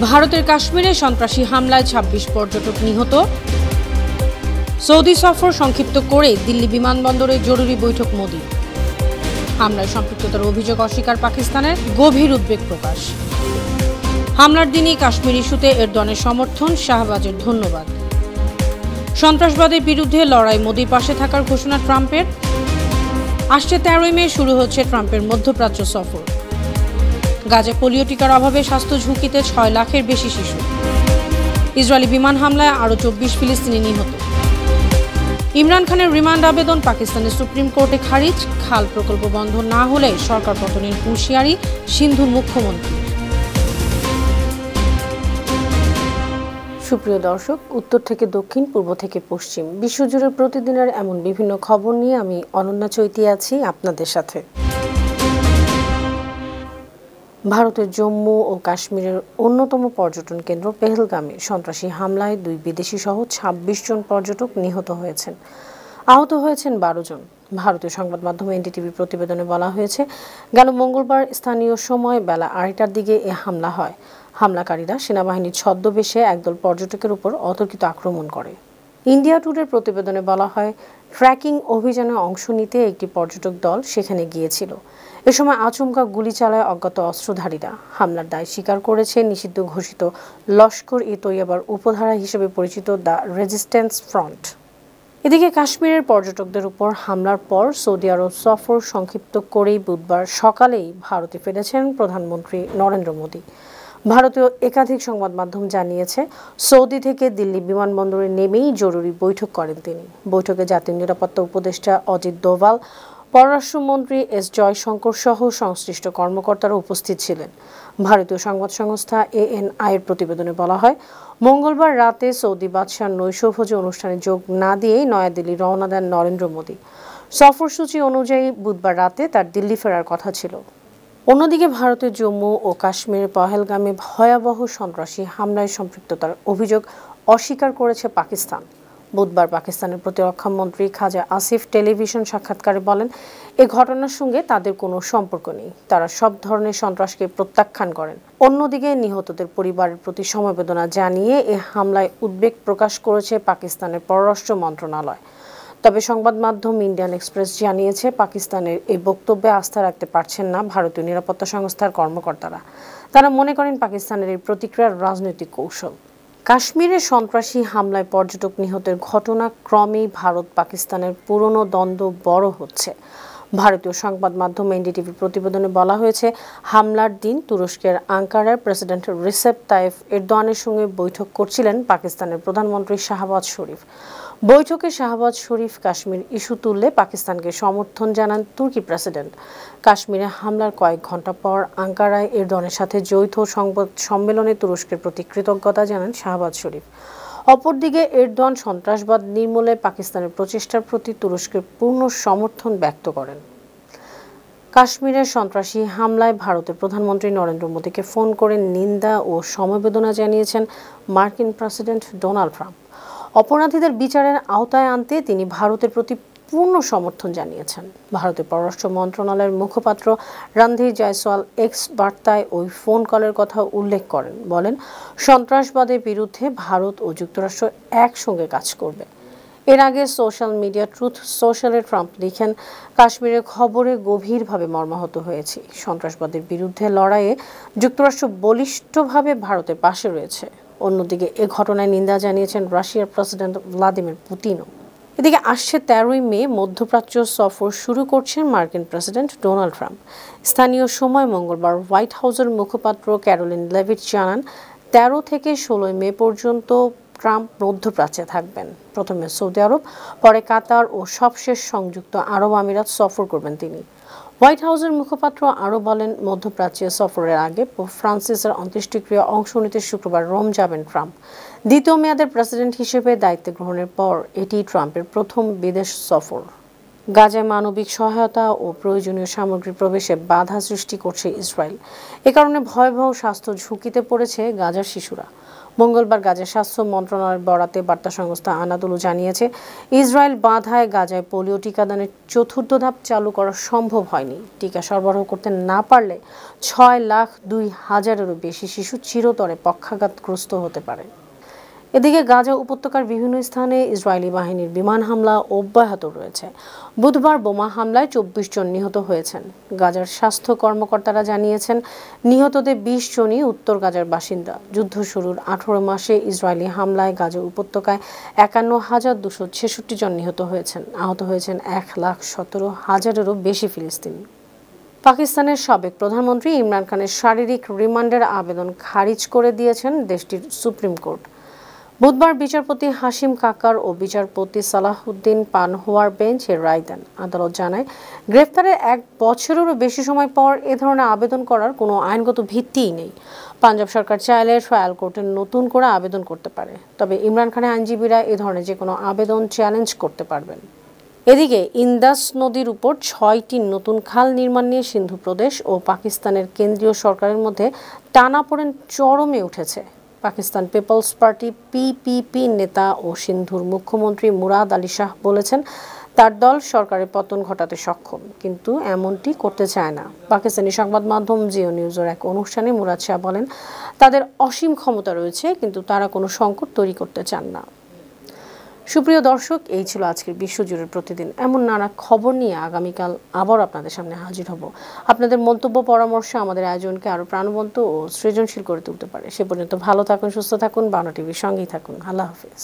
ভারতের কাশ্মীরে সন্ত্রাসী হামলায় ২৬ পর্যটক নিহত। সৌদি সফর সংক্ষিপ্ত করে দিল্লি বিমানবন্দরে জরুরি বৈঠক মোদি। হামলায় সম্পৃক্ততার অভিযোগ অস্বীকার পাকিস্তানের, গভীর উদ্বেগ প্রকাশ। হামলার দিনই কাশ্মীর ইস্যুতে এরদোয়ানের সমর্থন, শাহবাজের ধন্যবাদ। সন্ত্রাসবাদের বিরুদ্ধে লড়াই, মোদির পাশে থাকার ঘোষণা ট্রাম্পের। আসছে ১৩ মে শুরু হচ্ছে ট্রাম্পের মধ্যপ্রাচ্য সফর। গাজায় পোলিও টিকার অভাবে স্বাস্থ্য ঝুঁকিতে ৬ লাখের বেশি শিশু। ইসরায়েলি বিমান হামলায় আরও ২৪ ফিলিস্তিনি নিহত। ইমরান খানের রিমান্ড আবেদন পাকিস্তানের সুপ্রিম কোর্টে খারিজ। খাল প্রকল্প বন্ধ না হলে সরকার পতনের হুঁশিয়ারি সিন্ধুর মুখ্যমন্ত্রী। সুপ্রিয় দর্শক, উত্তর থেকে দক্ষিণ, পূর্ব থেকে পশ্চিম, বিশ্বজুড়ে প্রতিদিনের এমন বিভিন্ন খবর নিয়ে আমি অনন্যা চৈতি আছি আপনাদের সাথে। ভারতের জম্মু ও কাশ্মীরের অন্যতম পর্যটন কেন্দ্র পেহেলগামে সন্ত্রাসী হামলায় ২ বিদেশি সহ ২৬ জন পর্যটক নিহত হয়েছেন। আহত হয়েছেন ১২ জন। ভারতীয় সংবাদ মাধ্যম এনডিটিভির প্রতিবেদনে বলা হয়েছে, গেল মঙ্গলবার স্থানীয় সময় বেলা ২:৩০টার দিকে এ হামলা হয়। হামলাকারীরা সেনাবাহিনীর ছদ্মবেশে একদল পর্যটকের উপর অতর্কিত আক্রমণ করে। ইন্ডিয়া টুডের প্রতিবেদনে বলা হয়, ট্র্যাকিং অভিযানে অংশ নিতে একটি পর্যটক দল সেখানে গিয়েছিল। এ সময় আচমকা গুলি চালায় অজ্ঞাত অস্ত্রধারীরা। হামলার দায় স্বীকার করেছে নিষিদ্ধ ঘোষিত লস্কর-ই-তৈয়বার উপধারা হিসেবে পরিচিত দ্য রেজিস্ট্যান্স ফ্রন্ট। এদিকে কাশ্মীরের পর্যটকদের উপর হামলার পর সৌদি আরব সফর সংক্ষিপ্ত করেই বুধবার সকালেই ভারতে ফিরেছেন প্রধানমন্ত্রী নরেন্দ্র মোদি। ভারতীয় একাধিক সংবাদ মাধ্যম জানিয়েছে, সৌদি থেকে দিল্লি বিমানবন্দরে নেমেই জরুরি বৈঠক করেন তিনি। বৈঠকে জাতীয় নিরাপত্তা উপদেষ্টা অজিত দোভাল, পররাষ্ট্রমন্ত্রী এস জয়শঙ্কর সহ সংশ্লিষ্ট কর্মকর্তারা উপস্থিত ছিলেন। ভারতীয় সংবাদ সংস্থা এএনআইয়ের প্রতিবেদনে বলা হয়, মঙ্গলবার রাতে সৌদি বাদশার নৈশভোজী অনুষ্ঠানে যোগ না দিয়েই নয়াদিল্লি রওনা দেন নরেন্দ্র মোদি। সফরসূচি অনুযায়ী বুধবার রাতে তার দিল্লি ফেরার কথা ছিল। অন্যদিকে ভারতের জম্মু ও কাশ্মীরের পহেলগামে ভয়াবহ সন্ত্রাসী হামলায় সম্পৃক্ততার অভিযোগ অস্বীকার করেছে পাকিস্তান। বুধবার পাকিস্তানের প্রতিরক্ষামন্ত্রী খাজা আসিফ টেলিভিশন সাক্ষাৎকারে বলেন, এ ঘটনার সঙ্গে তাদের কোনো সম্পর্ক নেই। তারা সব ধরনের সন্ত্রাসকে প্রত্যাখ্যান করেন। অন্যদিকে নিহতদের পরিবারের প্রতি সমবেদনা জানিয়ে এ হামলায় উদ্বেগ প্রকাশ করেছে পাকিস্তানের পররাষ্ট্র মন্ত্রণালয়। তবে সংবাদ মাধ্যম ইন্ডিয়ান এক্সপ্রেস জানিয়েছে, পাকিস্তানের এই বক্তব্যে আস্থা রাখতে পারছেন না ভারতীয় নিরাপত্তা সংস্থার কর্মকর্তারা। তারা মনে করেন পাকিস্তানের এই প্রতিক্রিয়ার রাজনৈতিক কৌশল। কাশ্মীরে সন্ত্রাসী হামলায় পর্যটক নিহতের ঘটনা ক্রমেই ভারত পাকিস্তানের পুরনো দ্বন্দ্ব বড় হচ্ছে। ভারতীয় সংবাদ মাধ্যম এনডিটিভির প্রতিবেদনে বলা হয়েছে, হামলার দিন তুরস্কের আঙ্কারায় প্রেসিডেন্ট রিসেপ তাইফ এরদোয়ানের সঙ্গে বৈঠক করছিলেন পাকিস্তানের প্রধানমন্ত্রী শাহবাজ শরীফ। বৈঠকে শাহবাজ শরীফ কাশ্মীর ইস্যু তুললে পাকিস্তানকে সমর্থন জানান তুর্কি প্রেসিডেন্ট। কাশ্মীরে হামলার কয়েক ঘণ্টা পর আঙ্কারায় এরদোয়ানের সাথে যৌথ সংবাদ সম্মেলনে তুরস্কের প্রতি কৃতজ্ঞতা জানান শাহবাজ শরীফ। অপরদিকে এরদোয়ান সন্ত্রাসবাদ নির্মূলে পাকিস্তানের প্রচেষ্টার প্রতি তুরস্কের পূর্ণ সমর্থন ব্যক্ত করেন। কাশ্মীরের সন্ত্রাসী হামলায় ভারতের প্রধানমন্ত্রী নরেন্দ্র মোদিকে ফোন করে নিন্দা ও সমবেদনা জানিয়েছেন মার্কিন প্রেসিডেন্ট ডোনাল্ড ট্রাম্প। অপরাধীদের বিচারের আওতায় আনতে তিনি ভারতের প্রতি পূর্ণ সমর্থন জানিয়েছেন। ভারতের পররাষ্ট্র মন্ত্রণালয়ের মুখপাত্র রণধীর জয়সওয়াল এক্স বার্তায় ওই ফোন কলের কথা উল্লেখ করেন। বলেন, সন্ত্রাসবাদের বিরুদ্ধে ভারত ও যুক্তরাষ্ট্র একসঙ্গে কাজ করবে। এর আগে সোশ্যাল মিডিয়া ট্রুথ সোশ্যালে ট্রাম্প লিখেন, কাশ্মীরের খবরে গভীরভাবে মর্মাহত হয়েছি। সন্ত্রাসবাদের বিরুদ্ধে লড়াইয়ে যুক্তরাষ্ট্র বলিষ্ঠভাবে ভারতের পাশে রয়েছে। অন্যদিকে এ ঘটনায় নিন্দা জানিয়েছেন রাশিয়ার প্রেসিডেন্ট ভ্লাদিমির পুতিনও। এদিকে আসছে ১৩ মে মধ্যপ্রাচ্য সফর শুরু করছেন মার্কিন প্রেসিডেন্ট ডোনাল্ড ট্রাম্প। স্থানীয় সময় মঙ্গলবার হোয়াইট হাউসের মুখপাত্র ক্যারোলিন লেভিট জানান, ১৩ থেকে ১৬ মে পর্যন্ত ট্রাম্প মধ্যপ্রাচ্যে থাকবেন। প্রথমে সৌদি আরব, পরে কাতার ও সবশেষ সংযুক্ত আরব আমিরাত সফর করবেন তিনি। হোয়াইট হাউসের মুখপাত্র আরও বলেন, মধ্যপ্রাচ্যে সফরের আগে পোপ ফ্রান্সিসের অন্ত্যেষ্টিক্রিয়া অংশ নিতে শুক্রবার রোম যাবেন ট্রাম্প। দ্বিতীয় মেয়াদের প্রেসিডেন্ট হিসেবে দায়িত্ব গ্রহণের পর এটি ট্রাম্পের প্রথম বিদেশ সফর। গাজায় মানবিক সহায়তা ও প্রয়োজনীয় সামগ্রী প্রবেশে বাধা সৃষ্টি করছে ইসরায়েল। এ কারণে ভয়াবহ স্বাস্থ্য ঝুঁকিতে পড়েছে গাজার শিশুরা। মঙ্গলবার গাজার স্বাস্থ্য মন্ত্রণালয়ের বরাতে বার্তা সংস্থা আনাদোলু জানিয়েছে, ইসরায়েল বাধায় গাজায় পোলিও টিকাদানের চতুর্থ ধাপ চালু করা সম্ভব হয়নি। টিকা সরবরাহ করতে না পারলে 6,02,000-এরও বেশি শিশু চিরতরে পক্ষাঘাতগ্রস্ত হতে পারে। এদিকে গাজা উপত্যকার বিভিন্ন স্থানে ইসরায়েলি বাহিনীর বিমান হামলা অব্যাহত রয়েছে। বুধবার বোমা হামলায় 24 জন নিহত হয়েছেন। গাজার স্বাস্থ্য কর্মকর্তারা জানিয়েছেন, নিহতদের 20 জনই উত্তর গাজার বাসিন্দা। যুদ্ধ শুরুর 18 মাসে ইসরায়েলি হামলায় গাজা উপত্যকায় 51,266 জন নিহত হয়েছেন। আহত হয়েছেন 1,17,000-এরও বেশি ফিলিস্তিনি। পাকিস্তানের সাবেক প্রধানমন্ত্রী ইমরান খানের শারীরিক রিমান্ডের আবেদন খারিজ করে দিয়েছেন দেশটির সুপ্রিম কোর্ট। বুধবার বিচারপতি হাশিম কাকার ও বিচারপতি সালাহউদ্দিন পানহুয়ার বেঞ্চ এর রায় দেন। আদালত জানায়, গ্রেফতারের 1 বছরেরও বেশি সময় পর এ ধরনের আবেদন করার কোনো আইনগত ভিত্তিই নেই। পাঞ্জাব সরকার চাইলে ট্রায়াল কোর্টে নতুন করে আবেদন করতে পারে, তবে ইমরান খানের আইনজীবীরা এ ধরনের যে কোনো আবেদন চ্যালেঞ্জ করতে পারবেন। এদিকে ইন্দাস নদীর উপর 6টি নতুন খাল নির্মাণ নিয়ে সিন্ধু প্রদেশ ও পাকিস্তানের কেন্দ্রীয় সরকারের মধ্যে টানাপোড়েন চরমে উঠেছে। পাকিস্তান পিপলস পার্টি পিপিপি নেতা ও সিন্ধুর মুখ্যমন্ত্রী মুরাদ আলী শাহ বলেছেন, তার দল সরকারের পতন ঘটাতে সক্ষম, কিন্তু এমনটি করতে চায় না। পাকিস্তানি সংবাদ মাধ্যম জিও নিউজের এক অনুষ্ঠানে মুরাদ শাহ বলেন, তাদের অসীম ক্ষমতা রয়েছে, কিন্তু তারা কোনো সংকট তৈরি করতে চান না। সুপ্রিয় দর্শক, এই ছিল আজকের বিশ্বজুড়ে প্রতিদিন এমন নানা খবর নিয়ে আগামীকাল আবার আপনাদের সামনে হাজির হব। আপনাদের মন্তব্য পরামর্শ আমাদের আয়োজনকে আরও প্রাণবন্ত ও সৃজনশীল করে তুলতে পারে। সে পর্যন্ত ভালো থাকুন, সুস্থ থাকুন, বাংলা টিভির সঙ্গেই থাকুন। আল্লাহ হাফেজ।